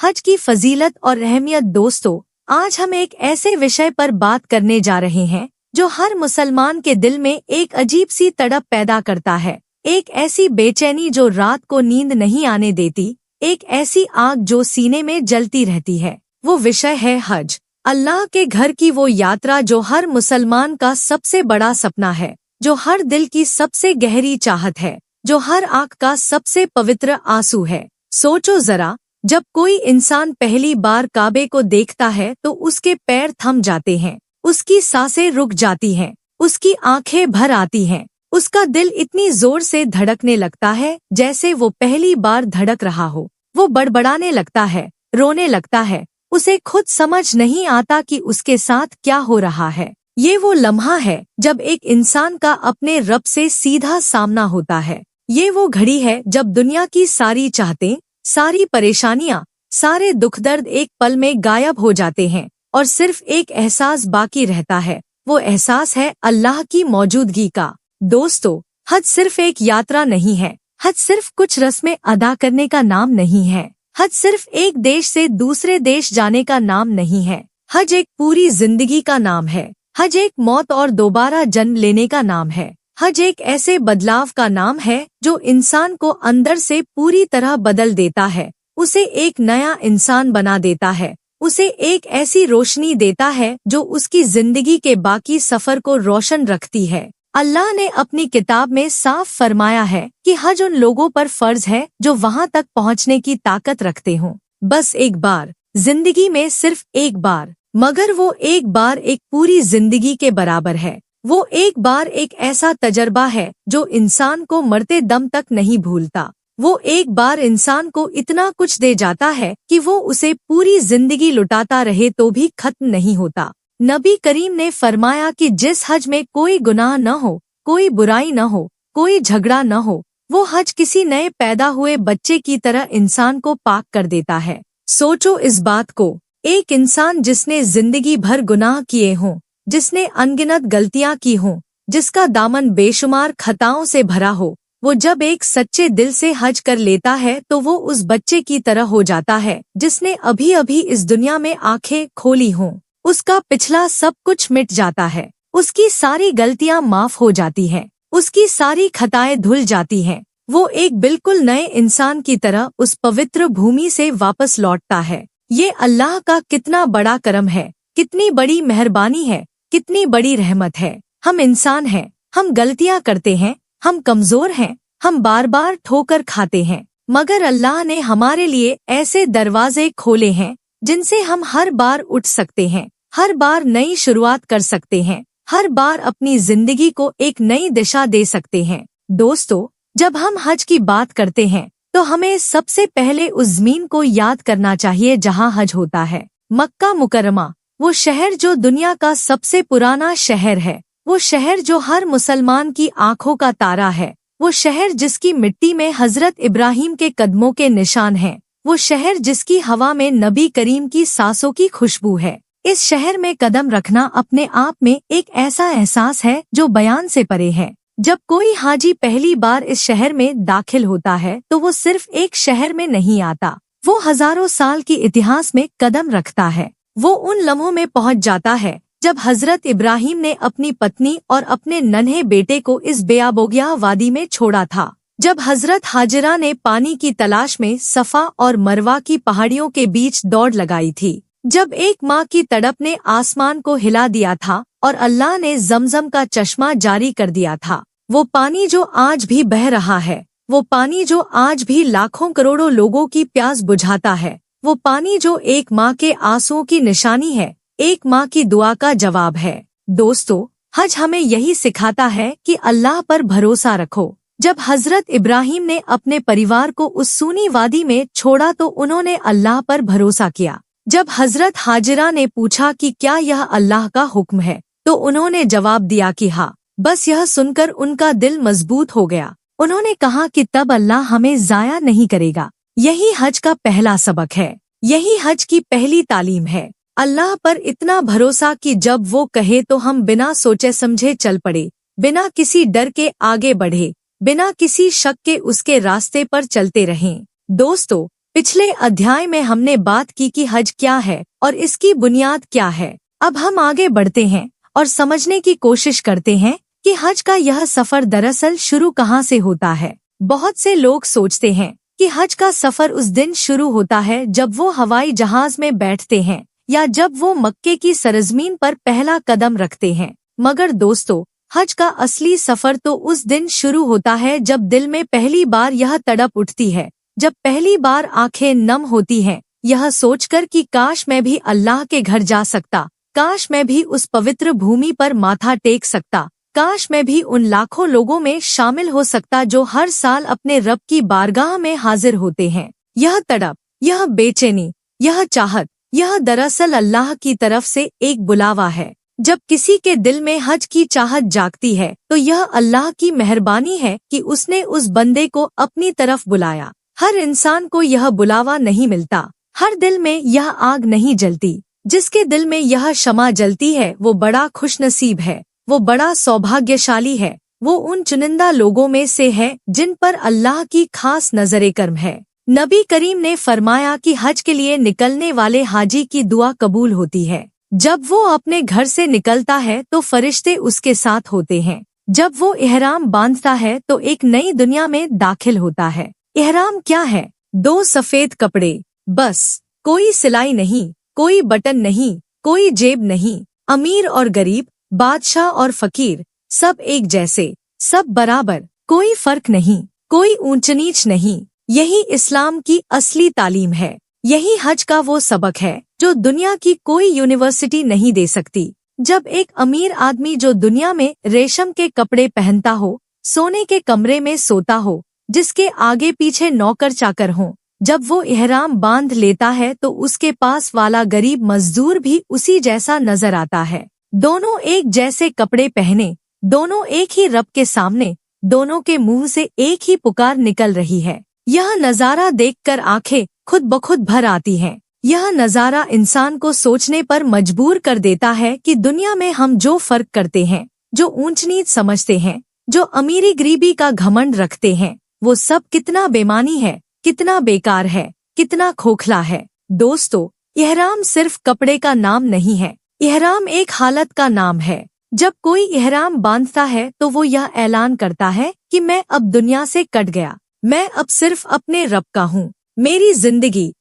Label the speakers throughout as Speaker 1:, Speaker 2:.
Speaker 1: हज की फजीलत और अहमियत। दोस्तों, आज हम एक ऐसे विषय पर बात करने जा रहे हैं जो हर मुसलमान के दिल में एक अजीब सी तड़प पैदा करता है, एक ऐसी बेचैनी जो रात को नींद नहीं आने देती, एक ऐसी आग जो सीने में जलती रहती है। वो विषय है हज, अल्लाह के घर की वो यात्रा जो हर मुसलमान का सबसे बड़ा सपना है, जो हर दिल की सबसे गहरी चाहत है, जो हर आँख का सबसे पवित्र आंसू है। सोचो जरा, जब कोई इंसान पहली बार काबे को देखता है तो उसके पैर थम जाते हैं, उसकी सांसें रुक जाती हैं, उसकी आंखें भर आती हैं, उसका दिल इतनी जोर से धड़कने लगता है जैसे वो पहली बार धड़क रहा हो। वो बड़बड़ाने लगता है, रोने लगता है, उसे खुद समझ नहीं आता कि उसके साथ क्या हो रहा है। ये वो लम्हा है जब एक इंसान का अपने रब से सीधा सामना होता है। ये वो घड़ी है जब दुनिया की सारी चाहतें, सारी परेशानियां, सारे दुख दर्द एक पल में गायब हो जाते हैं और सिर्फ एक एहसास बाकी रहता है। वो एहसास है अल्लाह की मौजूदगी का। दोस्तों, हज सिर्फ एक यात्रा नहीं है, हज सिर्फ कुछ रस्में अदा करने का नाम नहीं है, हज सिर्फ एक देश से दूसरे देश जाने का नाम नहीं है। हज एक पूरी जिंदगी का नाम है। हज एक मौत और दोबारा जन्म लेने का नाम है। हज एक ऐसे बदलाव का नाम है जो इंसान को अंदर से पूरी तरह बदल देता है, उसे एक नया इंसान बना देता है, उसे एक ऐसी रोशनी देता है जो उसकी जिंदगी के बाकी सफर को रोशन रखती है। अल्लाह ने अपनी किताब में साफ फरमाया है कि हज उन लोगों पर फर्ज है जो वहां तक पहुंचने की ताकत रखते हों। बस एक बार, जिंदगी में सिर्फ एक बार, मगर वो एक बार एक पूरी जिंदगी के बराबर है। वो एक बार एक ऐसा तजर्बा है जो इंसान को मरते दम तक नहीं भूलता। वो एक बार इंसान को इतना कुछ दे जाता है कि वो उसे पूरी जिंदगी लुटाता रहे तो भी खत्म नहीं होता। नबी करीम ने फरमाया कि जिस हज में कोई गुनाह न हो, कोई बुराई न हो, कोई झगड़ा न हो, वो हज किसी नए पैदा हुए बच्चे की तरह इंसान को पाक कर देता है। सोचो इस बात को, एक इंसान जिसने जिंदगी भर गुनाह किए हों, जिसने अनगिनत गलतियां की हों, जिसका दामन बेशुमार खताओं से भरा हो, वो जब एक सच्चे दिल से हज कर लेता है तो वो उस बच्चे की तरह हो जाता है जिसने अभी अभी इस दुनिया में आंखें खोली हों। उसका पिछला सब कुछ मिट जाता है, उसकी सारी गलतियां माफ हो जाती हैं, उसकी सारी खताएं धुल जाती हैं। वो एक बिल्कुल नए इंसान की तरह उस पवित्र भूमि से वापस लौटता है। ये अल्लाह का कितना बड़ा करम है, कितनी बड़ी मेहरबानी है, कितनी बड़ी रहमत है। हम इंसान हैं, हम गलतियां करते हैं, हम कमजोर हैं, हम बार बार ठोकर खाते हैं, मगर अल्लाह ने हमारे लिए ऐसे दरवाजे खोले हैं जिनसे हम हर बार उठ सकते हैं, हर बार नई शुरुआत कर सकते हैं, हर बार अपनी जिंदगी को एक नई दिशा दे सकते हैं। दोस्तों, जब हम हज की बात करते हैं तो हमें सबसे पहले उस ज़मीन को याद करना चाहिए जहां हज होता है। मक्का मुकर्रमा, वो शहर जो दुनिया का सबसे पुराना शहर है, वो शहर जो हर मुसलमान की आंखों का तारा है, वो शहर जिसकी मिट्टी में हजरत इब्राहिम के कदमों के निशान हैं, वो शहर जिसकी हवा में नबी करीम की सांसों की खुशबू है। इस शहर में कदम रखना अपने आप में एक ऐसा एहसास है जो बयान से परे है। जब कोई हाजी पहली बार इस शहर में दाखिल होता है तो वो सिर्फ एक शहर में नहीं आता, वो हजारों साल की इतिहास में कदम रखता है। वो उन लम्हों में पहुंच जाता है जब हजरत इब्राहिम ने अपनी पत्नी और अपने नन्हे बेटे को इस बेआबोगिया वादी में छोड़ा था, जब हजरत हाजिरा ने पानी की तलाश में सफा और मरवा की पहाड़ियों के बीच दौड़ लगाई थी, जब एक माँ की तड़प ने आसमान को हिला दिया था और अल्लाह ने जमजम का चश्मा जारी कर दिया था। वो पानी जो आज भी बह रहा है, वो पानी जो आज भी लाखों करोड़ों लोगों की प्यास बुझाता है, वो पानी जो एक माँ के आंसुओं की निशानी है, एक माँ की दुआ का जवाब है। दोस्तों, हज हमें यही सिखाता है कि अल्लाह पर भरोसा रखो। जब हजरत इब्राहिम ने अपने परिवार को उस सूनी वादी में छोड़ा तो उन्होंने अल्लाह पर भरोसा किया। जब हजरत हाजिरा ने पूछा कि क्या यह अल्लाह का हुक्म है, तो उन्होंने जवाब दिया कि हाँ। बस यह सुनकर उनका दिल मजबूत हो गया। उन्होंने कहा कि तब अल्लाह हमें जाया नहीं करेगा। यही हज का पहला सबक है, यही हज की पहली तालीम है। अल्लाह पर इतना भरोसा कि जब वो कहे तो हम बिना सोचे समझे चल पड़े, बिना किसी डर के आगे बढ़े, बिना किसी शक के उसके रास्ते पर चलते रहें। दोस्तों, पिछले अध्याय में हमने बात की कि हज क्या है और इसकी बुनियाद क्या है। अब हम आगे बढ़ते हैं और समझने की कोशिश करते हैं कि हज का यह सफर दरअसल शुरू कहाँ से होता है। बहुत से लोग सोचते हैं कि हज का सफर उस दिन शुरू होता है जब वो हवाई जहाज में बैठते हैं या जब वो मक्के की सरजमीन पर पहला कदम रखते हैं। मगर दोस्तों, हज का असली सफर तो उस दिन शुरू होता है जब दिल में पहली बार यह तड़प उठती है, जब पहली बार आंखें नम होती हैं, यह सोचकर कि काश मैं भी अल्लाह के घर जा सकता, काश मैं भी उस पवित्र भूमि पर माथा टेक सकता, काश मैं भी उन लाखों लोगों में शामिल हो सकता जो हर साल अपने रब की बारगाह में हाजिर होते हैं। यह तड़प, यह बेचैनी, यह चाहत, यह दरअसल अल्लाह की तरफ से एक बुलावा है। जब किसी के दिल में हज की चाहत जागती है तो यह अल्लाह की मेहरबानी है कि उसने उस बंदे को अपनी तरफ बुलाया। हर इंसान को यह बुलावा नहीं मिलता, हर दिल में यह आग नहीं जलती। जिसके दिल में यह शमा जलती है वो बड़ा खुशनसीब है, वो बड़ा सौभाग्यशाली है, वो उन चुनिंदा लोगों में से है जिन पर अल्लाह की खास नजरे करम है। नबी करीम ने फरमाया कि हज के लिए निकलने वाले हाजी की दुआ कबूल होती है। जब वो अपने घर से निकलता है तो फरिश्ते उसके साथ होते हैं। जब वो इहराम बांधता है तो एक नई दुनिया में दाखिल होता है। इहराम क्या है? 2 सफेद कपड़े, बस। कोई सिलाई नहीं, कोई बटन नहीं, कोई जेब नहीं। अमीर और गरीब, बादशाह और फकीर, सब एक जैसे, सब बराबर, कोई फर्क नहीं, कोई ऊंच नीच नहीं। यही इस्लाम की असली तालीम है। यही हज का वो सबक है जो दुनिया की कोई यूनिवर्सिटी नहीं दे सकती। जब एक अमीर आदमी जो दुनिया में रेशम के कपड़े पहनता हो, सोने के कमरे में सोता हो, जिसके आगे पीछे नौकर चाकर हों, जब वो इहराम बांध लेता है तो उसके पास वाला गरीब मजदूर भी उसी जैसा नजर आता है। दोनों एक जैसे कपड़े पहने, दोनों एक ही रब के सामने, दोनों के मुंह से एक ही पुकार निकल रही है। यह नजारा देखकर आंखें खुद ब खुद भर आती हैं। यह नजारा इंसान को सोचने पर मजबूर कर देता है कि दुनिया में हम जो फर्क करते हैं, जो ऊंच नीच समझते हैं, जो अमीरी गरीबी का घमंड रखते हैं, वो सब कितना बेमानी है, कितना बेकार है, कितना खोखला है। दोस्तों, इहराम सिर्फ कपड़े का नाम नहीं है, इहराम एक हालत का नाम है। जब कोई इहराम बांधता है तो वो यह ऐलान करता है कि मैं अब दुनिया से कट गया, मैं अब सिर्फ अपने रब का हूँ। मेरी जिंदगी,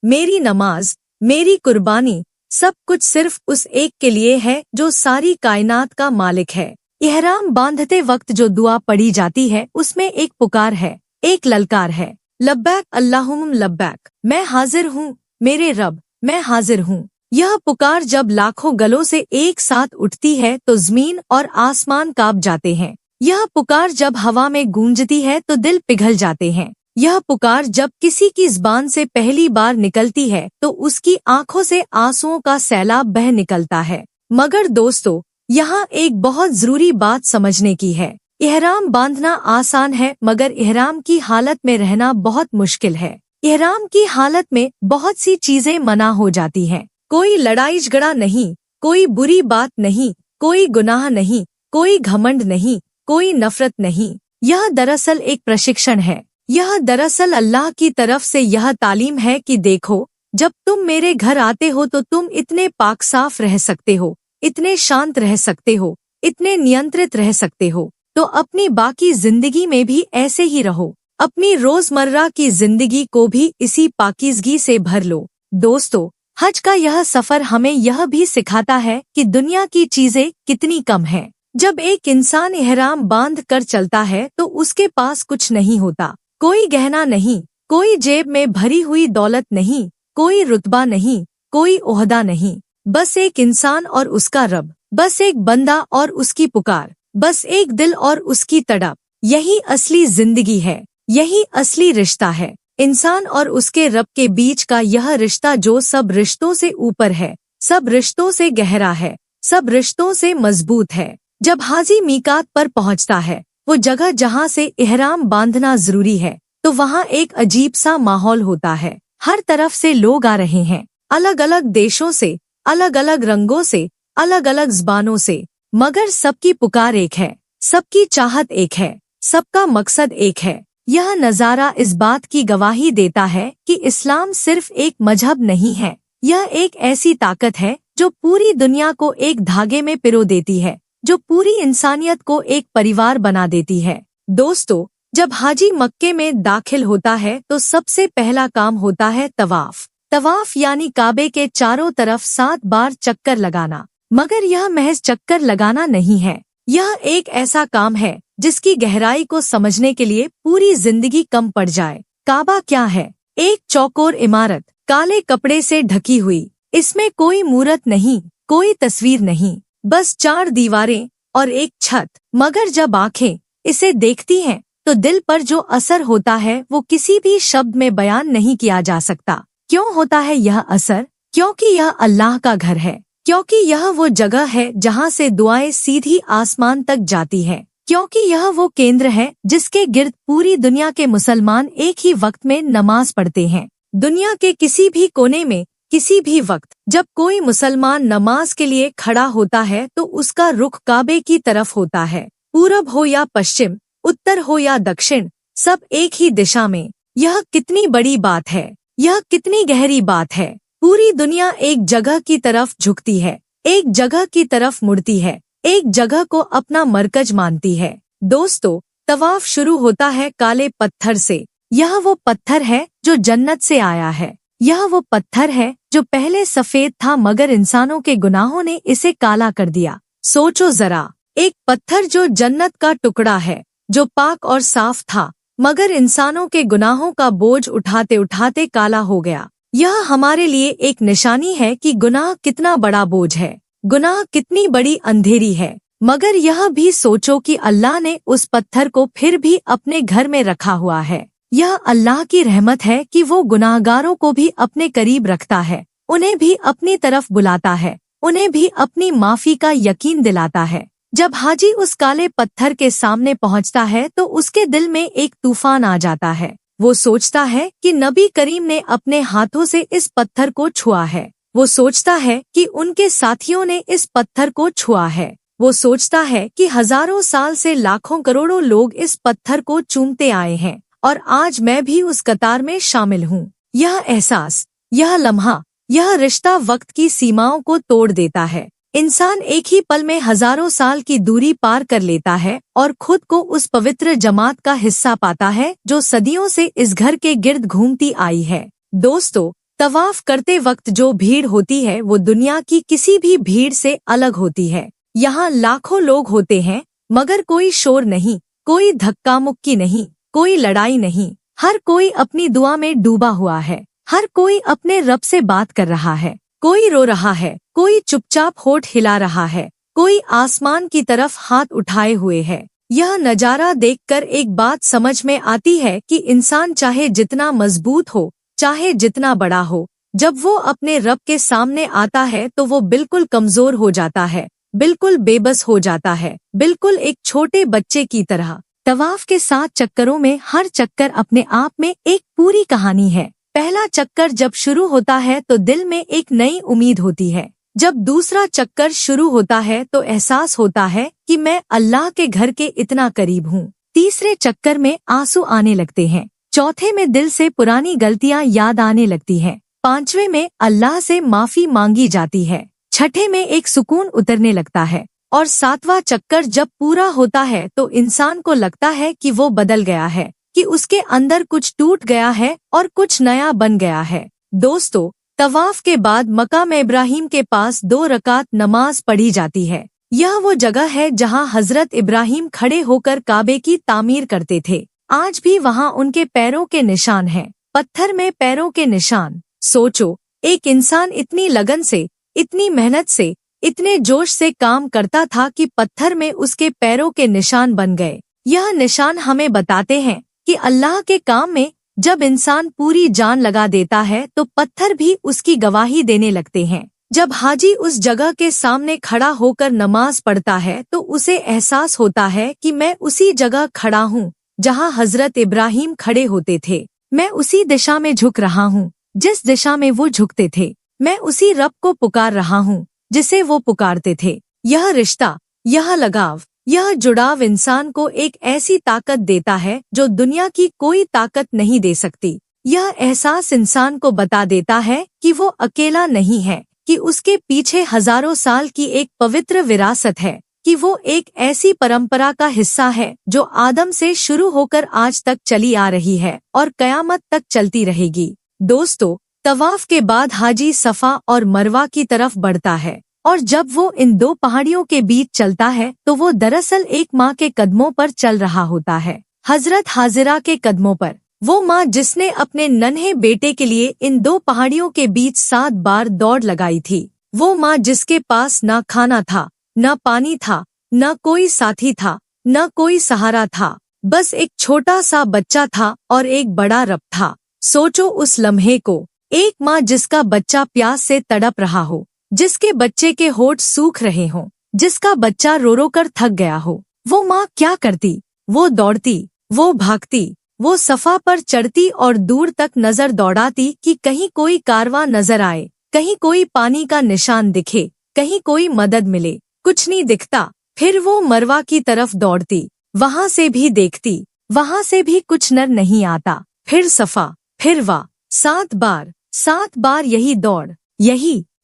Speaker 1: मेरी नमाज, मेरी कुर्बानी, सब कुछ सिर्फ उस एक के लिए है जो सारी कायनात का मालिक है। इहराम बांधते वक्त जो दुआ पढ़ी जाती है उसमें एक पुकार है, एक ललकार है। लब्बैक अल्लाहुम्म लब्बैक, मैं हाजिर हूँ मेरे रब, मैं हाजिर हूँ। यह पुकार जब लाखों गलों से एक साथ उठती है तो जमीन और आसमान कांप जाते हैं। यह पुकार जब हवा में गूंजती है तो दिल पिघल जाते हैं। यह पुकार जब किसी की ज़बान से पहली बार निकलती है तो उसकी आंखों से आंसुओं का सैलाब बह निकलता है। मगर दोस्तों, यहाँ एक बहुत जरूरी बात समझने की है। इहराम बांधना आसान है मगर इहराम की हालत में रहना बहुत मुश्किल है। इहराम की हालत में बहुत सी चीजें मना हो जाती हैं। कोई लड़ाई झगड़ा नहीं, कोई बुरी बात नहीं, कोई गुनाह नहीं, कोई घमंड नहीं, कोई नफरत नहीं। यह दरअसल एक प्रशिक्षण है। यह दरअसल अल्लाह की तरफ से यह तालीम है कि देखो, जब तुम मेरे घर आते हो तो तुम इतने पाक साफ रह सकते हो, इतने शांत रह सकते हो, इतने नियंत्रित रह सकते हो, तो अपनी बाकी जिंदगी में भी ऐसे ही रहो। अपनी रोजमर्रा की जिंदगी को भी इसी पाकीज़गी से भर लो। दोस्तों, हज का यह सफर हमें यह भी सिखाता है कि दुनिया की चीजें कितनी कम हैं। जब एक इंसान इहराम बांध कर चलता है तो उसके पास कुछ नहीं होता, कोई गहना नहीं, कोई जेब में भरी हुई दौलत नहीं, कोई रुतबा नहीं, कोई ओहदा नहीं, बस एक इंसान और उसका रब, बस एक बंदा और उसकी पुकार, बस एक दिल और उसकी तड़प। यही असली जिंदगी है, यही असली रिश्ता है। इंसान और उसके रब के बीच का यह रिश्ता जो सब रिश्तों से ऊपर है, सब रिश्तों से गहरा है, सब रिश्तों से मजबूत है। जब हाजी मीकात पर पहुंचता है, वो जगह जहां से इहराम बांधना जरूरी है, तो वहां एक अजीब सा माहौल होता है। हर तरफ से लोग आ रहे हैं, अलग अलग देशों से, अलग अलग रंगों से, अलग अलग ज़बानों से, मगर सबकी पुकार एक है, सबकी चाहत एक है, सबका मकसद एक है। यह नज़ारा इस बात की गवाही देता है कि इस्लाम सिर्फ एक मजहब नहीं है, यह एक ऐसी ताकत है जो पूरी दुनिया को एक धागे में पिरो देती है, जो पूरी इंसानियत को एक परिवार बना देती है। दोस्तों, जब हाजी मक्के में दाखिल होता है तो सबसे पहला काम होता है तवाफ। तवाफ यानी काबे के चारों तरफ 7 बार चक्कर लगाना। मगर यह महज चक्कर लगाना नहीं है, यह एक ऐसा काम है जिसकी गहराई को समझने के लिए पूरी जिंदगी कम पड़ जाए। काबा क्या है? एक चौकोर इमारत, काले कपड़े से ढकी हुई। इसमें कोई मूरत नहीं, कोई तस्वीर नहीं, बस 4 दीवारें और एक छत। मगर जब आंखें इसे देखती हैं तो दिल पर जो असर होता है वो किसी भी शब्द में बयान नहीं किया जा सकता। क्यों होता है यह असर? क्योंकि यह अल्लाह का घर है, क्योंकि यह वो जगह है जहाँ से दुआएं सीधी आसमान तक जाती हैं, क्योंकि यह वो केंद्र है जिसके गिर्द पूरी दुनिया के मुसलमान एक ही वक्त में नमाज पढ़ते हैं। दुनिया के किसी भी कोने में किसी भी वक्त जब कोई मुसलमान नमाज के लिए खड़ा होता है तो उसका रुख काबे की तरफ होता है। पूरब हो या पश्चिम, उत्तर हो या दक्षिण, सब एक ही दिशा में। यह कितनी बड़ी बात है, यह कितनी गहरी बात है। पूरी दुनिया एक जगह की तरफ झुकती है, एक जगह की तरफ मुड़ती है, एक जगह को अपना मरकज मानती है। दोस्तों, तवाफ शुरू होता है काले पत्थर से। यह वो पत्थर है जो जन्नत से आया है। यह वो पत्थर है जो पहले सफेद था मगर इंसानों के गुनाहों ने इसे काला कर दिया। सोचो जरा, एक पत्थर जो जन्नत का टुकड़ा है, जो पाक और साफ था, मगर इंसानों के गुनाहों का बोझ उठाते उठाते काला हो गया। यह हमारे लिए एक निशानी है कि गुनाह कितना बड़ा बोझ है, गुनाह कितनी बड़ी अंधेरी है। मगर यह भी सोचो कि अल्लाह ने उस पत्थर को फिर भी अपने घर में रखा हुआ है। यह अल्लाह की रहमत है कि वो गुनाहगारों को भी अपने करीब रखता है, उन्हें भी अपनी तरफ बुलाता है, उन्हें भी अपनी माफी का यकीन दिलाता है। जब हाजी उस काले पत्थर के सामने पहुंचता है तो उसके दिल में एक तूफान आ जाता है। वो सोचता है कि नबी करीम ने अपने हाथों से इस पत्थर को छुआ है। वो सोचता है कि उनके साथियों ने इस पत्थर को छुआ है। वो सोचता है कि हजारों साल से लाखों करोड़ों लोग इस पत्थर को चूमते आए हैं और आज मैं भी उस कतार में शामिल हूँ। यह एहसास, यह लम्हा, यह रिश्ता वक्त की सीमाओं को तोड़ देता है। इंसान एक ही पल में हजारों साल की दूरी पार कर लेता है और खुद को उस पवित्र जमात का हिस्सा पाता है जो सदियों से इस घर के गिर्द घूमती आई है। दोस्तों, तवाफ करते वक्त जो भीड़ होती है वो दुनिया की किसी भी भीड़ से अलग होती है। यहाँ लाखों लोग होते हैं मगर कोई शोर नहीं, कोई धक्का मुक्की नहीं, कोई लड़ाई नहीं। हर कोई अपनी दुआ में डूबा हुआ है, हर कोई अपने रब से बात कर रहा है। कोई रो रहा है, कोई चुपचाप होठ हिला रहा है, कोई आसमान की तरफ हाथ उठाए हुए है। यह नजारा देखकर एक बात समझ में आती है कि इंसान चाहे जितना मजबूत हो, चाहे जितना बड़ा हो, जब वो अपने रब के सामने आता है तो वो बिल्कुल कमजोर हो जाता है, बिल्कुल बेबस हो जाता है, बिल्कुल एक छोटे बच्चे की तरह। तवाफ के 7 चक्करों में हर चक्कर अपने आप में एक पूरी कहानी है। पहला चक्कर जब शुरू होता है तो दिल में एक नई उम्मीद होती है। जब दूसरा चक्कर शुरू होता है तो एहसास होता है कि मैं अल्लाह के घर के इतना करीब हूँ। तीसरे चक्कर में आंसू आने लगते हैं। चौथे में दिल से पुरानी गलतियाँ याद आने लगती हैं। 5वें में अल्लाह से माफी मांगी जाती है। 6ठे में एक सुकून उतरने लगता है और 7वां चक्कर जब पूरा होता है तो इंसान को लगता है कि वो बदल गया है, कि उसके अंदर कुछ टूट गया है और कुछ नया बन गया है। दोस्तों, तवाफ के बाद मकाम इब्राहिम के पास 2 रकात नमाज पढ़ी जाती है। यह वो जगह है जहां हजरत इब्राहिम खड़े होकर काबे की तामीर करते थे। आज भी वहां उनके पैरों के निशान हैं, पत्थर में पैरों के निशान। सोचो, एक इंसान इतनी लगन से, इतनी मेहनत से, इतने जोश से काम करता था कि पत्थर में उसके पैरों के निशान बन गए। यह निशान हमें बताते हैं कि अल्लाह के काम में जब इंसान पूरी जान लगा देता है तो पत्थर भी उसकी गवाही देने लगते हैं। जब हाजी उस जगह के सामने खड़ा होकर नमाज पढ़ता है तो उसे एहसास होता है कि मैं उसी जगह खड़ा हूँ जहाँ हजरत इब्राहिम खड़े होते थे। मैं उसी दिशा में झुक रहा हूँ जिस दिशा में वो झुकते थे। मैं उसी रब को पुकार रहा हूँ जिसे वो पुकारते थे। यह रिश्ता, यह लगाव, यह जुड़ाव इंसान को एक ऐसी ताकत देता है जो दुनिया की कोई ताकत नहीं दे सकती। यह एहसास इंसान को बता देता है कि वो अकेला नहीं है, कि उसके पीछे हजारों साल की एक पवित्र विरासत है, कि वो एक ऐसी परंपरा का हिस्सा है जो आदम से शुरू होकर आज तक चली आ रही है और कयामत तक चलती रहेगी। दोस्तों, तवाफ के बाद हाजी सफा और मरवा की तरफ बढ़ता है और जब वो इन दो पहाड़ियों के बीच चलता है तो वो दरअसल एक माँ के कदमों पर चल रहा होता है, हजरत हाजिरा के कदमों पर। वो माँ जिसने अपने नन्हे बेटे के लिए इन दो पहाड़ियों के बीच 7 बार दौड़ लगाई थी। वो माँ जिसके पास न खाना था, न पानी था, न कोई साथी था, न कोई सहारा था, बस एक छोटा सा बच्चा था और एक बड़ा रब था। सोचो उस लम्हे को, एक माँ जिसका बच्चा प्यास से तड़प रहा हो, जिसके बच्चे के होठ सूख रहे हों, जिसका बच्चा रो रो कर थक गया हो। वो माँ क्या करती? वो दौड़ती, वो भागती, वो सफा पर चढ़ती और दूर तक नजर दौड़ाती कि कहीं कोई कारवां नजर आए, कहीं कोई पानी का निशान दिखे, कहीं कोई मदद मिले। कुछ नहीं दिखता। फिर वो मरवा की तरफ दौड़ती, वहां से भी देखती, वहां से भी कुछ नर नहीं आता। फिर सफा, फिर वा, 7 बार यही दौड़,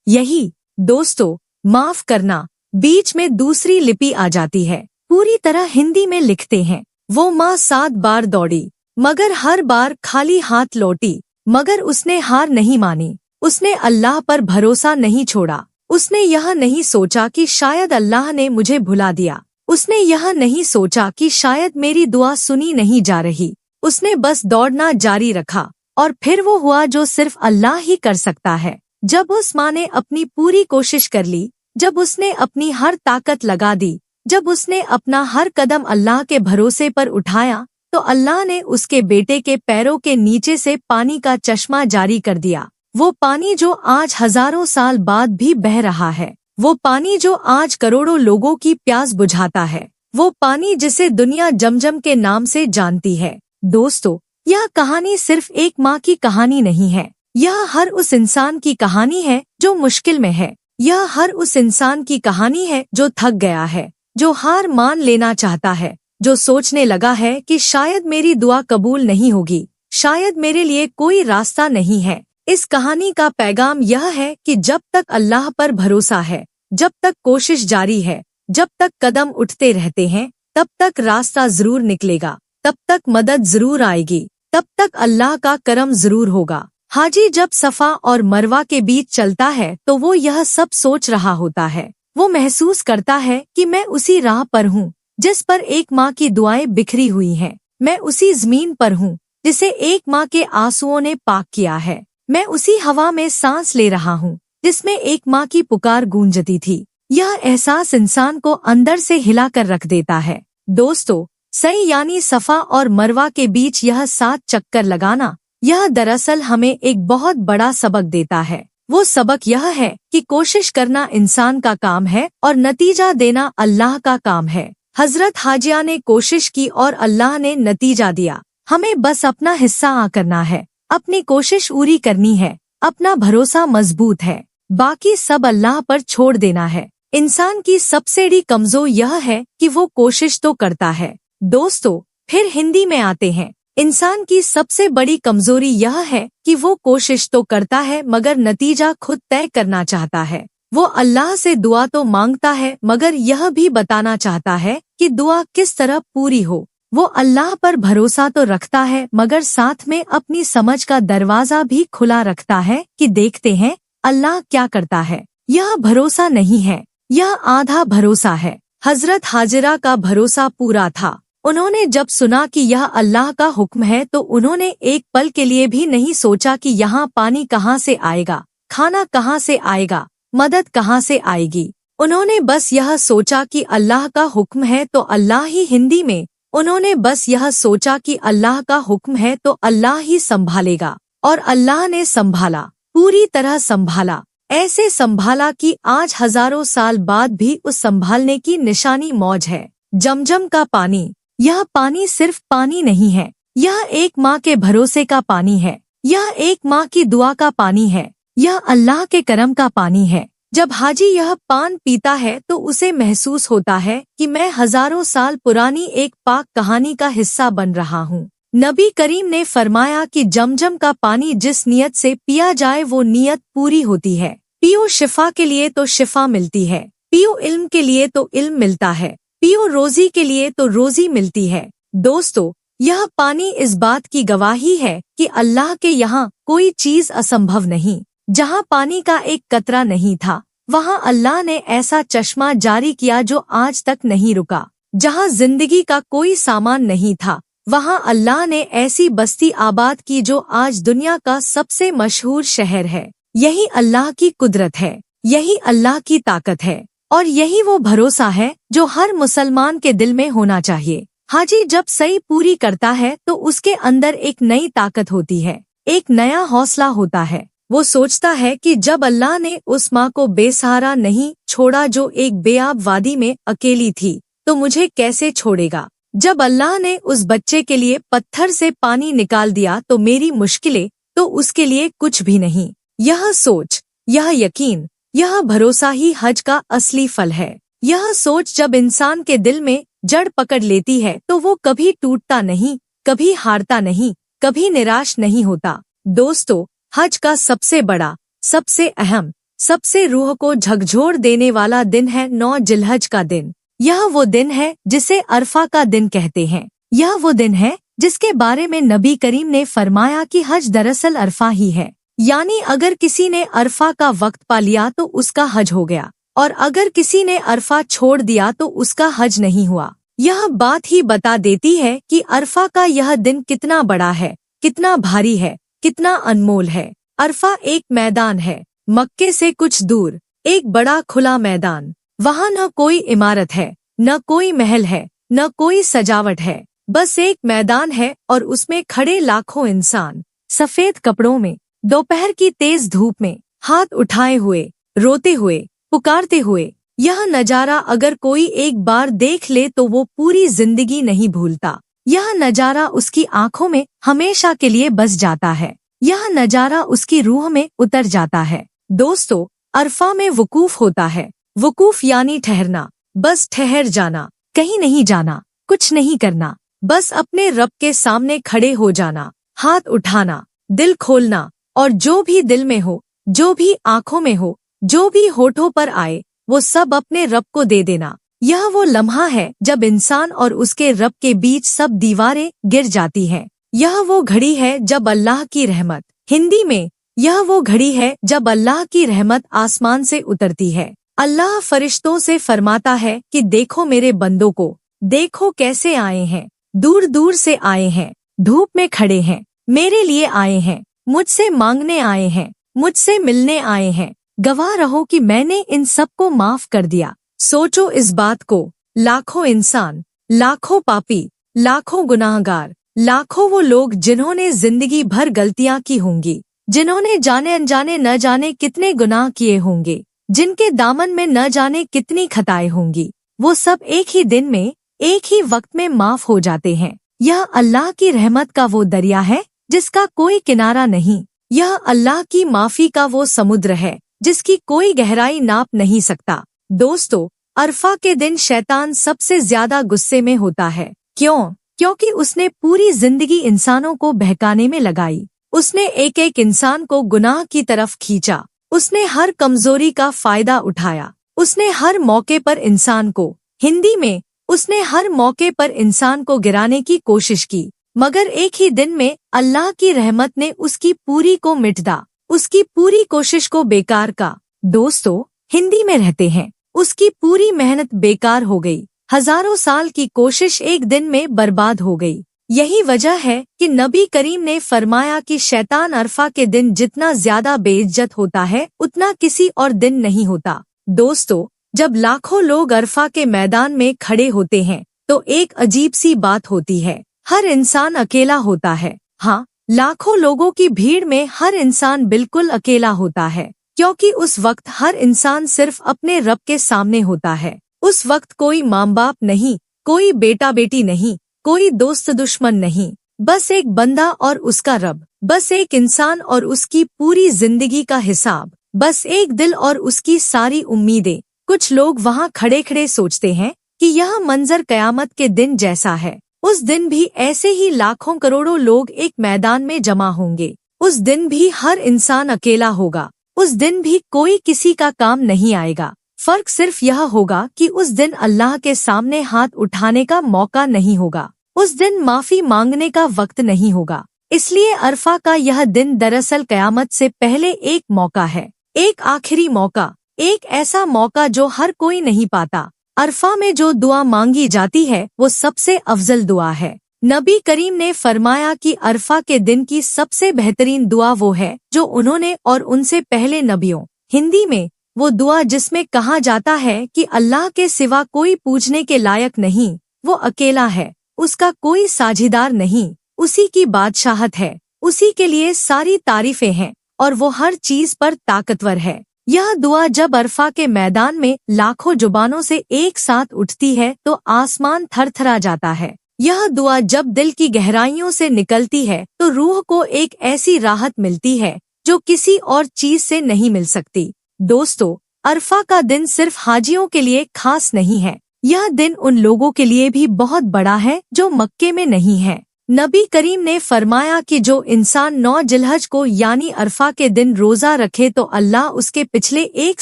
Speaker 1: यही। दोस्तों, माफ करना, बीच में दूसरी लिपि आ जाती है। पूरी तरह हिंदी में लिखते हैं, वो माँ 7 बार दौड़ी, मगर हर बार खाली हाथ लौटी। मगर उसने हार नहीं मानी, उसने अल्लाह पर भरोसा नहीं छोड़ा। उसने यह नहीं सोचा कि शायद अल्लाह ने मुझे भुला दिया। उसने यह नहीं सोचा कि शायद मेरी दुआ सुनी नहीं जा रही। उसने बस दौड़ना जारी रखा और फिर वो हुआ जो सिर्फ अल्लाह ही कर सकता है। जब उस माँ ने अपनी पूरी कोशिश कर ली, जब उसने अपनी हर ताकत लगा दी, जब उसने अपना हर कदम अल्लाह के भरोसे पर उठाया, तो अल्लाह ने उसके बेटे के पैरों के नीचे से पानी का चश्मा जारी कर दिया। वो पानी जो आज हजारों साल बाद भी बह रहा है, वो पानी जो आज करोड़ों लोगों की प्यास बुझाता है, वो पानी जिसे दुनिया जमजम के नाम से जानती है। दोस्तों, यह कहानी सिर्फ एक माँ की कहानी नहीं है। यह हर उस इंसान की कहानी है जो मुश्किल में है। यह हर उस इंसान की कहानी है जो थक गया है, जो हार मान लेना चाहता है, जो सोचने लगा है कि शायद मेरी दुआ कबूल नहीं होगी, शायद मेरे लिए कोई रास्ता नहीं है। इस कहानी का पैगाम यह है कि जब तक अल्लाह पर भरोसा है, जब तक कोशिश जारी है, जब तक कदम उठते रहते हैं, तब तक रास्ता जरूर निकलेगा, तब तक मदद जरूर आएगी, तब तक अल्लाह का करम जरूर होगा। हाजी जब सफा और मरवा के बीच चलता है तो वो यह सब सोच रहा होता है। वो महसूस करता है कि मैं उसी राह पर हूँ जिस पर एक माँ की दुआएं बिखरी हुई हैं। मैं उसी जमीन पर हूँ जिसे एक माँ के आंसुओं ने पाक किया है। मैं उसी हवा में सांस ले रहा हूँ जिसमें एक माँ की पुकार गूंजती थी। यह एहसास इंसान को अंदर से हिला कर रख देता है। दोस्तों, सही यानी सफा और मरवा के बीच यह 7 चक्कर लगाना, यह दरअसल हमें एक बहुत बड़ा सबक देता है। वो सबक यह है कि कोशिश करना इंसान का काम है और नतीजा देना अल्लाह का काम है। हजरत हाजिया ने कोशिश की और अल्लाह ने नतीजा दिया। हमें बस अपना हिस्सा करना है, अपनी कोशिश पूरी करनी है, अपना भरोसा मजबूत है, बाकी सब अल्लाह पर छोड़ देना है। इंसान की सबसे बड़ी कमजोरी यह है कि वो कोशिश तो करता है। दोस्तों, फिर हिंदी में आते हैं। इंसान की सबसे बड़ी कमजोरी यह है कि वो कोशिश तो करता है मगर नतीजा खुद तय करना चाहता है। वो अल्लाह से दुआ तो मांगता है मगर यह भी बताना चाहता है कि दुआ किस तरह पूरी हो। वो अल्लाह पर भरोसा तो रखता है मगर साथ में अपनी समझ का दरवाजा भी खुला रखता है कि देखते हैं अल्लाह क्या करता है। यह भरोसा नहीं है, यह आधा भरोसा है। हजरत हाजिरा का भरोसा पूरा था। उन्होंने जब सुना कि यह अल्लाह का हुक्म है तो उन्होंने एक पल के लिए भी नहीं सोचा कि यहाँ पानी कहाँ से आएगा, खाना कहाँ से आएगा, मदद कहाँ से आएगी। उन्होंने बस यह सोचा कि अल्लाह का हुक्म है तो अल्लाह ही हिंदी में उन्होंने बस यह सोचा कि अल्लाह का हुक्म है तो अल्लाह ही संभालेगा। और अल्लाह ने संभाला, पूरी तरह संभाला, ऐसे संभाला कि आज हजारों साल बाद भी उस संभालने की निशानी मौज है। जमजम का पानी, यह पानी सिर्फ पानी नहीं है, यह एक माँ के भरोसे का पानी है, यह एक माँ की दुआ का पानी है, यह अल्लाह के करम का पानी है। जब हाजी यह पान पीता है तो उसे महसूस होता है कि मैं हजारों साल पुरानी एक पाक कहानी का हिस्सा बन रहा हूँ। नबी करीम ने फरमाया कि जमजम का पानी जिस नियत से पिया जाए वो नियत पूरी होती है। पियो शिफा के लिए तो शिफा मिलती है, पियो इल्म के लिए तो इल्म मिलता है, पियो रोजी के लिए तो रोजी मिलती है। दोस्तों, यह पानी इस बात की गवाही है कि अल्लाह के यहाँ कोई चीज असंभव नहीं। जहाँ पानी का एक कतरा नहीं था, वहाँ अल्लाह ने ऐसा चश्मा जारी किया जो आज तक नहीं रुका। जहाँ जिंदगी का कोई सामान नहीं था, वहाँ अल्लाह ने ऐसी बस्ती आबाद की जो आज दुनिया का सबसे मशहूर शहर है। यही अल्लाह की कुदरत है, यही अल्लाह की ताकत है और यही वो भरोसा है जो हर मुसलमान के दिल में होना चाहिए। हाजी जब सही पूरी करता है तो उसके अंदर एक नई ताकत होती है, एक नया हौसला होता है। वो सोचता है कि जब अल्लाह ने उस माँ को बेसहारा नहीं छोड़ा जो एक बेआब वादी में अकेली थी, तो मुझे कैसे छोड़ेगा। जब अल्लाह ने उस बच्चे के लिए पत्थर से पानी निकाल दिया तो मेरी मुश्किलें तो उसके लिए कुछ भी नहीं। यह सोच, यह यकीन, यह भरोसा ही हज का असली फल है। यह सोच जब इंसान के दिल में जड़ पकड़ लेती है तो वो कभी टूटता नहीं, कभी हारता नहीं, कभी निराश नहीं होता। दोस्तों, हज का सबसे बड़ा, सबसे अहम, सबसे रूह को झकझोर देने वाला दिन है 9 जिलहज का दिन। यह वो दिन है जिसे अरफा का दिन कहते हैं। यह वो दिन है जिसके बारे में नबी करीम ने फरमाया कि हज दरअसल अरफा ही है। यानी अगर किसी ने अरफा का वक्त पा लिया तो उसका हज हो गया, और अगर किसी ने अरफा छोड़ दिया तो उसका हज नहीं हुआ। यह बात ही बता देती है कि अरफा का यह दिन कितना बड़ा है, कितना भारी है, कितना अनमोल है। अरफा एक मैदान है, मक्के से कुछ दूर, एक बड़ा खुला मैदान। वहाँ न कोई इमारत है, न कोई महल है, न कोई सजावट है, बस एक मैदान है और उसमें खड़े लाखों इंसान सफेद कपड़ों में, दोपहर की तेज धूप में, हाथ उठाए हुए, रोते हुए, पुकारते हुए। यह नजारा अगर कोई एक बार देख ले तो वो पूरी जिंदगी नहीं भूलता। यह नजारा उसकी आंखों में हमेशा के लिए बस जाता है। यह नजारा उसकी रूह में उतर जाता है। दोस्तों, अरफा में वकूफ होता है। वकूफ यानी ठहरना, बस ठहर जाना, कहीं नहीं जाना, कुछ नहीं करना, बस अपने रब के सामने खड़े हो जाना, हाथ उठाना, दिल खोलना और जो भी दिल में हो, जो भी आंखों में हो, जो भी होठों पर आए, वो सब अपने रब को दे देना। यह वो लम्हा है जब इंसान और उसके रब के बीच सब दीवारें गिर जाती हैं। यह वो घड़ी है जब अल्लाह की रहमत, हिंदी में यह वो घड़ी है जब अल्लाह की रहमत आसमान से उतरती है। अल्लाह फरिश्तों से फरमाता है कि देखो मेरे बंदों को, देखो कैसे आए हैं, दूर दूर से आए हैं, धूप में खड़े हैं, मेरे लिए आए हैं, मुझसे मांगने आए हैं, मुझसे मिलने आए हैं। गवाह रहो कि मैंने इन सबको माफ कर दिया। सोचो इस बात को, लाखों इंसान, लाखों पापी, लाखों गुनाहगार, लाखों वो लोग जिन्होंने जिंदगी भर गलतियां की होंगी, जिन्होंने जाने अनजाने न जाने कितने गुनाह किए होंगे, जिनके दामन में न जाने कितनी खताएं होंगी, वो सब एक ही दिन में, एक ही वक्त में माफ हो जाते हैं। यह अल्लाह की रहमत का वो दरिया है जिसका कोई किनारा नहीं। यह अल्लाह की माफी का वो समुद्र है जिसकी कोई गहराई नाप नहीं सकता। दोस्तों, अरफा के दिन शैतान सबसे ज्यादा गुस्से में होता है। क्यों? क्योंकि उसने पूरी जिंदगी इंसानों को बहकाने में लगाई। उसने एक एक इंसान को गुनाह की तरफ खींचा। उसने हर कमजोरी का फायदा उठाया। उसने हर मौके पर इंसान को, हिंदी में उसने हर मौके पर इंसान को गिराने की कोशिश की, मगर एक ही दिन में अल्लाह की रहमत ने उसकी पूरी को मिटा, उसकी पूरी कोशिश को बेकार का। दोस्तों, हिंदी में रहते हैं, उसकी पूरी मेहनत बेकार हो गई। हजारों साल की कोशिश एक दिन में बर्बाद हो गई। यही वजह है कि नबी करीम ने फरमाया कि शैतान अरफा के दिन जितना ज्यादा बेइज्जत होता है उतना किसी और दिन नहीं होता। दोस्तों, जब लाखों लोग अरफा के मैदान में खड़े होते हैं तो एक अजीब सी बात होती है। हर इंसान अकेला होता है। हाँ, लाखों लोगों की भीड़ में हर इंसान बिल्कुल अकेला होता है, क्योंकि उस वक्त हर इंसान सिर्फ अपने रब के सामने होता है। उस वक्त कोई माँ बाप नहीं, कोई बेटा बेटी नहीं, कोई दोस्त दुश्मन नहीं, बस एक बंदा और उसका रब, बस एक इंसान और उसकी पूरी जिंदगी का हिसाब। बस एक दिल और उसकी सारी उम्मीदें। कुछ लोग वहाँ खड़े खड़े सोचते हैं कि यह मंजर कयामत के दिन जैसा है। उस दिन भी ऐसे ही लाखों करोड़ों लोग एक मैदान में जमा होंगे। उस दिन भी हर इंसान अकेला होगा। उस दिन भी कोई किसी का काम नहीं आएगा। फर्क सिर्फ यह होगा कि उस दिन अल्लाह के सामने हाथ उठाने का मौका नहीं होगा। उस दिन माफी मांगने का वक्त नहीं होगा। इसलिए अरफा का यह दिन दरअसल कयामत से पहले एक मौका है, एक आखिरी मौका, एक ऐसा मौका जो हर कोई नहीं पाता। अरफा में जो दुआ मांगी जाती है वो सबसे अफजल दुआ है। नबी करीम ने फरमाया कि अरफा के दिन की सबसे बेहतरीन दुआ वो है जो उन्होंने और उनसे पहले नबियों, हिंदी में वो दुआ जिसमें कहा जाता है कि अल्लाह के सिवा कोई पूजने के लायक नहीं, वो अकेला है, उसका कोई साझीदार नहीं, उसी की बादशाहत है, उसी के लिए सारी तारीफें हैं और वो हर चीज पर ताकतवर है। यह दुआ जब अरफा के मैदान में लाखों जुबानों से एक साथ उठती है तो आसमान थरथरा जाता है। यह दुआ जब दिल की गहराइयों से निकलती है तो रूह को एक ऐसी राहत मिलती है जो किसी और चीज से नहीं मिल सकती। दोस्तों, अरफा का दिन सिर्फ हाजियों के लिए खास नहीं है, यह दिन उन लोगों के लिए भी बहुत बड़ा है जो मक्के में नहीं है। नबी करीम ने फरमाया कि जो इंसान 9 जिलहज को यानी अरफा के दिन रोजा रखे तो अल्लाह उसके पिछले 1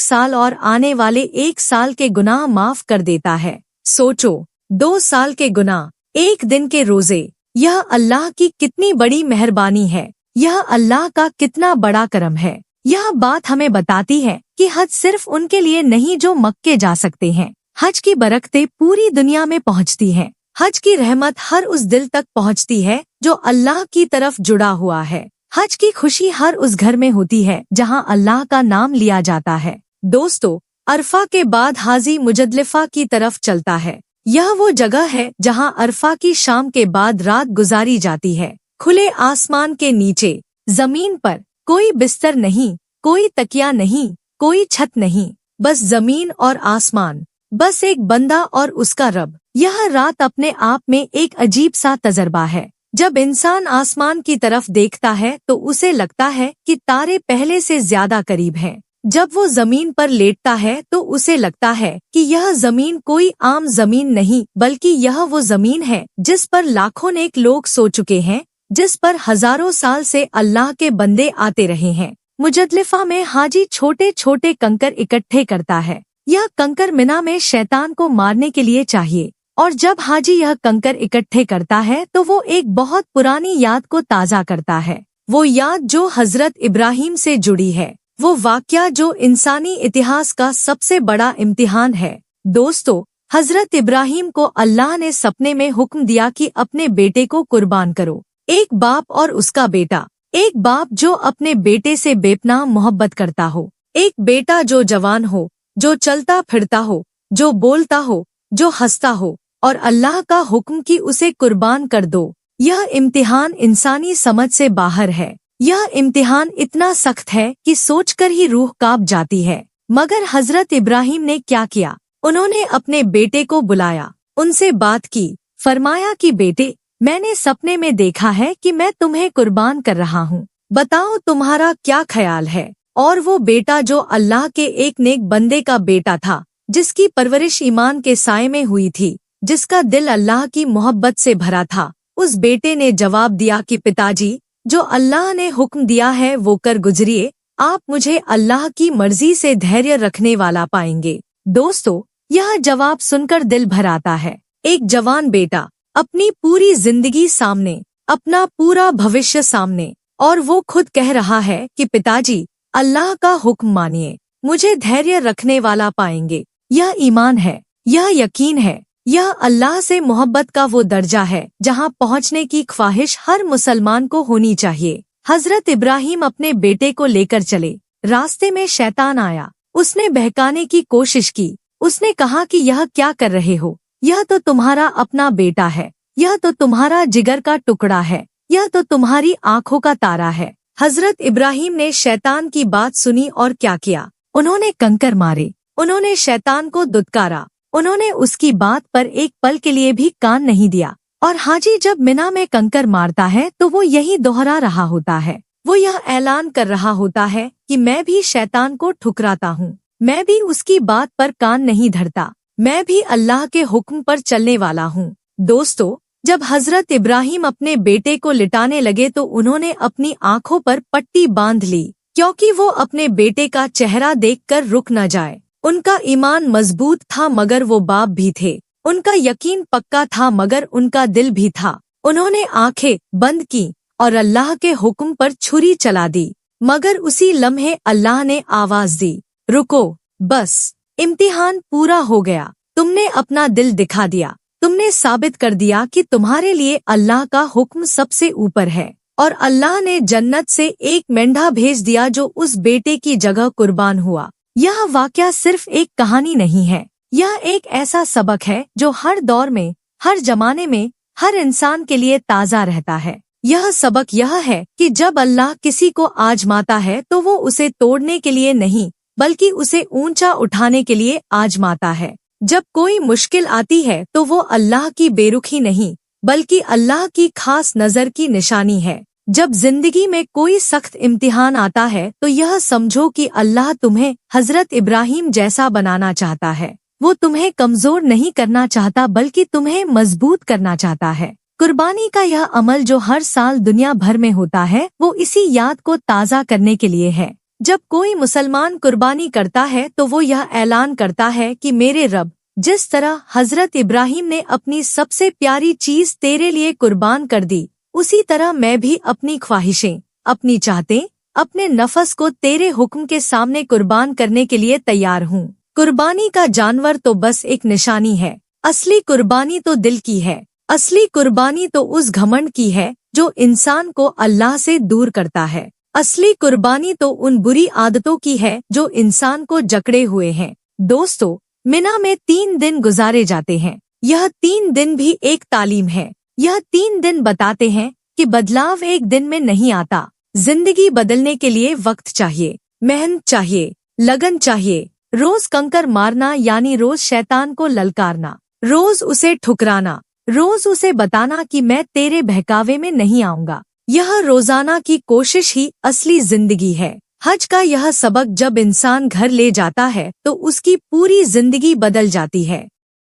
Speaker 1: साल और आने वाले 1 साल के गुनाह माफ कर देता है। सोचो, 2 साल के गुनाह 1 दिन के रोजे, यह अल्लाह की कितनी बड़ी मेहरबानी है, यह अल्लाह का कितना बड़ा करम है। यह बात हमें बताती है कि हज सिर्फ उनके लिए नहीं जो मक्के जा सकते हैं। हज की बरकतें पूरी दुनिया में पहुंचती हैं। हज की रहमत हर उस दिल तक पहुंचती है जो अल्लाह की तरफ जुड़ा हुआ है। हज की खुशी हर उस घर में होती है जहां अल्लाह का नाम लिया जाता है। दोस्तों, अरफा के बाद हाजी मुजदलिफा की तरफ चलता है। यह वो जगह है जहां अरफा की शाम के बाद रात गुजारी जाती है। खुले आसमान के नीचे, जमीन पर कोई बिस्तर नहीं, कोई तकिया नहीं, कोई छत नहीं, बस जमीन और आसमान, बस एक बंदा और उसका रब। यह रात अपने आप में एक अजीब सा तजर्बा है। जब इंसान आसमान की तरफ देखता है तो उसे लगता है कि तारे पहले से ज्यादा करीब हैं। जब वो जमीन पर लेटता है तो उसे लगता है कि यह जमीन कोई आम जमीन नहीं बल्कि यह वो जमीन है जिस पर लाखों नेक लोग सो चुके हैं, जिस पर हजारों साल से अल्लाह के बंदे आते रहे हैं। मुजदलिफा में हाजी छोटे छोटे कंकर इकट्ठे करता है। यह कंकर मिना में शैतान को मारने के लिए चाहिए, और जब हाजी यह कंकर इकट्ठे करता है तो वो एक बहुत पुरानी याद को ताज़ा करता है। वो याद जो हजरत इब्राहिम से जुड़ी है, वो वाक़या जो इंसानी इतिहास का सबसे बड़ा इम्तिहान है। दोस्तों, हजरत इब्राहिम को अल्लाह ने सपने में हुक्म दिया कि अपने बेटे को कुर्बान करो। एक बाप और उसका बेटा, एक बाप जो अपने बेटे से बेपनाह मोहब्बत करता हो, एक बेटा जो जवान हो, जो चलता फिरता हो, जो बोलता हो, जो हंसता हो, और अल्लाह का हुक्म कि उसे कुर्बान कर दो। यह इम्तिहान इंसानी समझ से बाहर है। यह इम्तिहान इतना सख्त है कि सोचकर ही रूह कांप जाती है। मगर हजरत इब्राहिम ने क्या किया? उन्होंने अपने बेटे को बुलाया, उनसे बात की, फरमाया कि बेटे, मैंने सपने में देखा है कि मैं तुम्हें कुर्बान कर रहा हूँ, बताओ तुम्हारा क्या ख्याल है? और वो बेटा जो अल्लाह के एक नेक बंदे का बेटा था, जिसकी परवरिश ईमान के साए में हुई थी, जिसका दिल अल्लाह की मोहब्बत से भरा था, उस बेटे ने जवाब दिया कि पिताजी, जो अल्लाह ने हुक्म दिया है वो कर गुजरिए, आप मुझे अल्लाह की मर्जी से धैर्य रखने वाला पाएंगे। दोस्तों, यह जवाब सुनकर दिल भर आता है। एक जवान बेटा, अपनी पूरी जिंदगी सामने, अपना पूरा भविष्य सामने, और वो खुद कह रहा है कि पिताजी, अल्लाह का हुक्म मानिए, मुझे धैर्य रखने वाला पाएंगे। यह ईमान है, यह यकीन है, यह अल्लाह से मोहब्बत का वो दर्जा है जहां पहुंचने की ख्वाहिश हर मुसलमान को होनी चाहिए। हजरत इब्राहिम अपने बेटे को लेकर चले। रास्ते में शैतान आया, उसने बहकाने की कोशिश की। उसने कहा कि यह क्या कर रहे हो? यह तो तुम्हारा अपना बेटा है, यह तो तुम्हारा जिगर का टुकड़ा है, यह तो तुम्हारी आंखों का तारा है। हजरत इब्राहिम ने शैतान की बात सुनी और क्या किया? उन्होंने कंकर मारे, उन्होंने शैतान को दुत्कारा, उन्होंने उसकी बात पर एक पल के लिए भी कान नहीं दिया। और हाजी जब मिना में कंकर मारता है तो वो यही दोहरा रहा होता है, वो यह ऐलान कर रहा होता है कि मैं भी शैतान को ठुकराता हूँ, मैं भी उसकी बात पर कान नहीं धरता, मैं भी अल्लाह के हुक्म पर चलने वाला हूँ। दोस्तों, जब हजरत इब्राहिम अपने बेटे को लिटाने लगे तो उन्होंने अपनी आंखों पर पट्टी बांध ली, क्योंकि वो अपने बेटे का चेहरा देखकर रुक न जाए। उनका ईमान मजबूत था मगर वो बाप भी थे, उनका यकीन पक्का था मगर उनका दिल भी था। उन्होंने आंखें बंद की और अल्लाह के हुक्म पर छुरी चला दी, मगर उसी लम्हे अल्लाह ने आवाज दी, रुको, बस, इम्तिहान पूरा हो गया, तुमने अपना दिल दिखा दिया, तुमने साबित कर दिया कि तुम्हारे लिए अल्लाह का हुक्म सबसे ऊपर है। और अल्लाह ने जन्नत से एक मेंढा भेज दिया जो उस बेटे की जगह कुर्बान हुआ। यह वाकया सिर्फ एक कहानी नहीं है, यह एक ऐसा सबक है जो हर दौर में, हर जमाने में, हर इंसान के लिए ताज़ा रहता है। यह सबक यह है कि जब अल्लाह किसी को आजमाता है तो वो उसे तोड़ने के लिए नहीं, बल्कि उसे ऊंचा उठाने के लिए आजमाता है। जब कोई मुश्किल आती है तो वो अल्लाह की बेरुखी नहीं, बल्कि अल्लाह की खास नज़र की निशानी है। जब जिंदगी में कोई सख्त इम्तिहान आता है तो यह समझो कि अल्लाह तुम्हें हजरत इब्राहिम जैसा बनाना चाहता है। वो तुम्हें कमजोर नहीं करना चाहता बल्कि तुम्हें मजबूत करना चाहता है। कुर्बानी का यह अमल जो हर साल दुनिया भर में होता है वो इसी याद को ताज़ा करने के लिए है। जब कोई मुसलमान कुर्बानी करता है तो वो यह ऐलान करता है कि मेरे रब, जिस तरह हजरत इब्राहिम ने अपनी सबसे प्यारी चीज तेरे लिए कुर्बान कर दी, उसी तरह मैं भी अपनी ख्वाहिशें, अपनी चाहतें, अपने नफस को तेरे हुक्म के सामने कुर्बान करने के लिए तैयार हूँ। कुर्बानी का जानवर तो बस एक निशानी है, असली कुर्बानी तो दिल की है। असली कुर्बानी तो उस घमंड की है जो इंसान को अल्लाह से दूर करता है। असली कुर्बानी तो उन बुरी आदतों की है जो इंसान को जकड़े हुए हैं। दोस्तों, मिना में 3 दिन गुजारे जाते हैं। यह 3 दिन भी एक तालीम है। यह 3 दिन बताते हैं कि बदलाव एक दिन में नहीं आता। जिंदगी बदलने के लिए वक्त चाहिए, मेहनत चाहिए, लगन चाहिए। रोज कंकर मारना यानी रोज शैतान को ललकारना, रोज उसे ठुकराना, रोज उसे बताना कि मैं तेरे बहकावे में नहीं आऊंगा। यह रोजाना की कोशिश ही असली जिंदगी है। हज का यह सबक जब इंसान घर ले जाता है तो उसकी पूरी जिंदगी बदल जाती है।